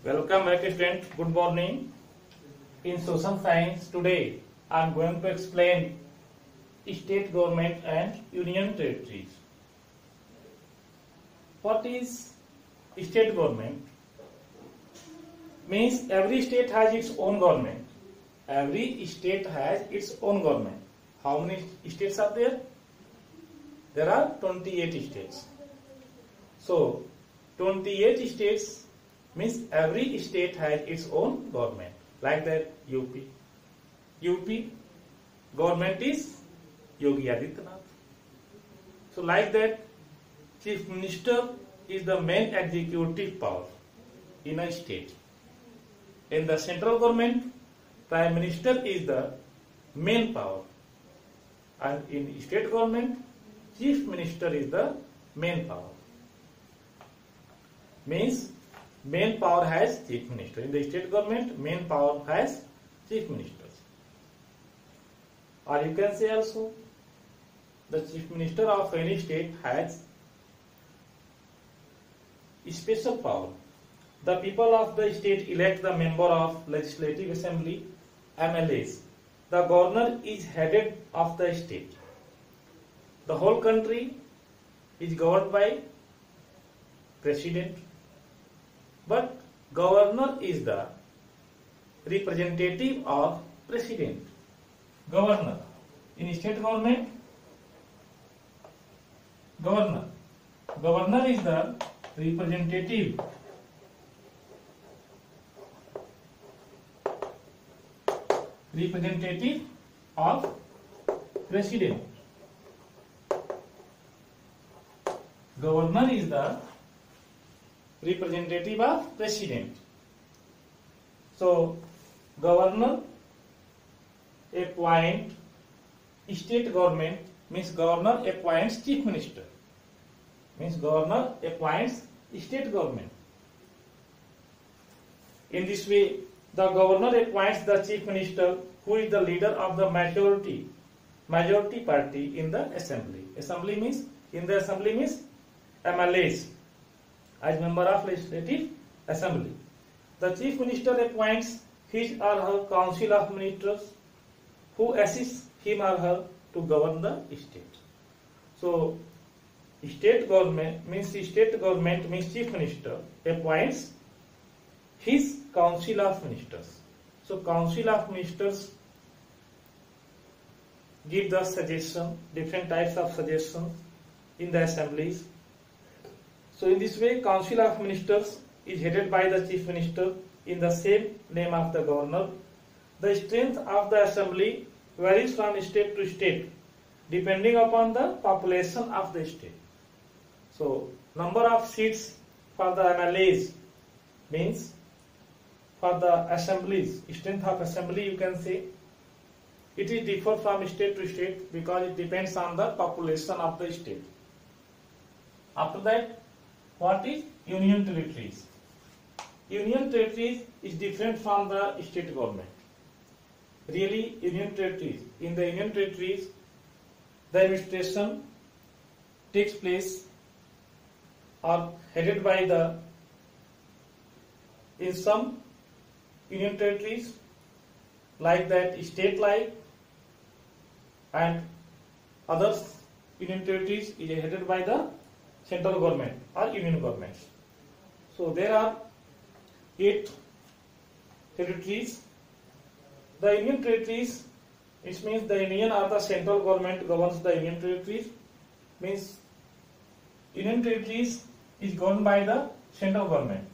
Welcome back student. Good morning. In social science today I am going to explain state government and union territories. What is state government? Means every state has its own government. Every state has its own government. How many states are there? There are 28 states. So 28 states means every state has its own government. Like that UP. UP government is Yogi Adityanath. So like that Chief Minister is the main executive power in a state. In the central government, Prime Minister is the main power. And in state government, Chief Minister is the main power. Means main power has Chief Minister. In the state government, main power has Chief Ministers. Or you can say also, the Chief Minister of any state has special power. The people of the state elect the member of Legislative Assembly, MLAs. The governor is headed of the state. The whole country is governed by president, but governor is the representative of president. Governor. In state government, governor. Governor is the representative of president. Governor is the representative of president. So governor appoint state government means governor appoints chief minister. Means governor appoints state government. In this way, the governor appoints the chief minister, who is the leader of the majority party in the assembly. Assembly means MLAs as member of legislative assembly. The chief minister appoints his or her council of ministers, who assists him or her to govern the state. So state government means chief minister appoints his council of ministers. So council of ministers give the suggestion, different types of suggestions in the assemblies. So in this way, council of ministers is headed by the chief minister in the same name of the governor. The strength of the assembly varies from state to state depending upon the population of the state. So number of seats for the MLAs means for the assemblies, strength of assembly you can say, it is differ from state to state because it depends on the population of the state. After that, what is union territories? Union territories is different from the state government. Really, union territories. In the union territories, the administration takes place or headed by the, in some union territories like that state like, and others union territories is headed by the central government or union governments. So there are 8 territories. The union territories, it means the union or the central government governs the union territories. Means union territories is governed by the central government.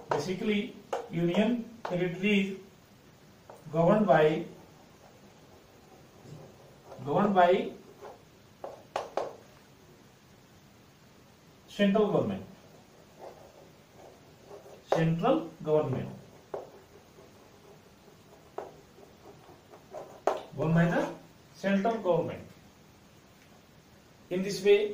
Basically, union territories governed by central government. Central government governed by the central government. In this way,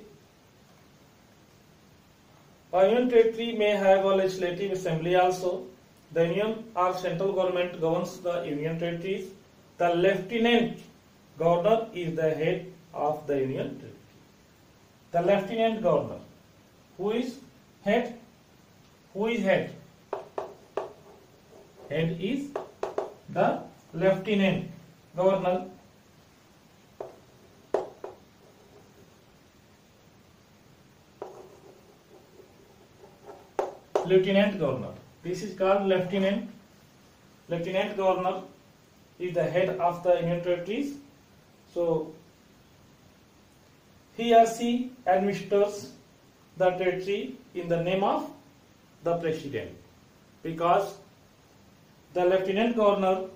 a union territory may have a legislative assembly also. The union or central government governs the union territories. The lieutenant governor is the head of the union territory. The lieutenant governor, who is head? Head is the Lieutenant Governor. Lieutenant Governor. This is called Lieutenant. Lieutenant Governor is the head of the Union Territories. So he or she administers the territory in the name of the President, because the Lieutenant Governor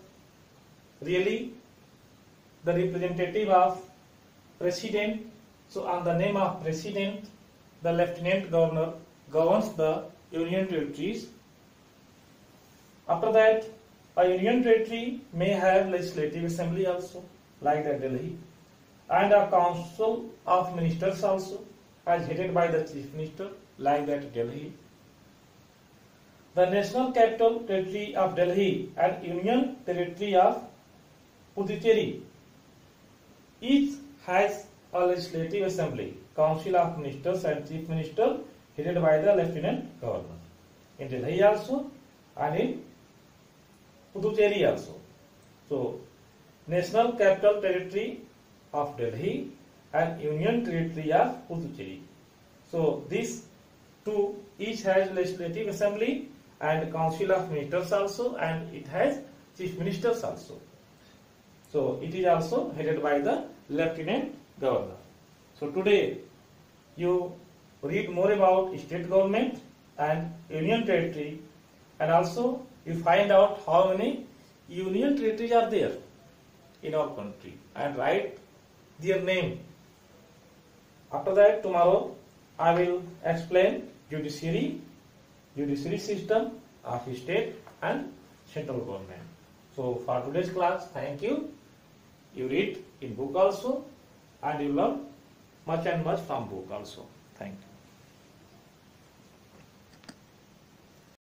really the representative of President. So on the name of President, the Lieutenant Governor governs the Union Territories. After that, a Union Territory may have legislative assembly also, like the Delhi, and a council of ministers also, as headed by the chief minister, like that Delhi. The National Capital Territory of Delhi and Union Territory of Puducherry each has a legislative assembly, council of ministers and chief minister, headed by the Lieutenant Governor. In Delhi also and in Puducherry also. So, National Capital Territory of Delhi and Union Territory of Puducherry. So, these two each has legislative assembly and council of ministers also, and it has chief ministers also. So, it is also headed by the Lieutenant Governor. So, today you read more about state government and union territory, and also you find out how many union territories are there in our country and write their name. After that, tomorrow I will explain judiciary system of state and central government. So for today's class, thank you. You read in book also and you learn much and much from book also. Thank you.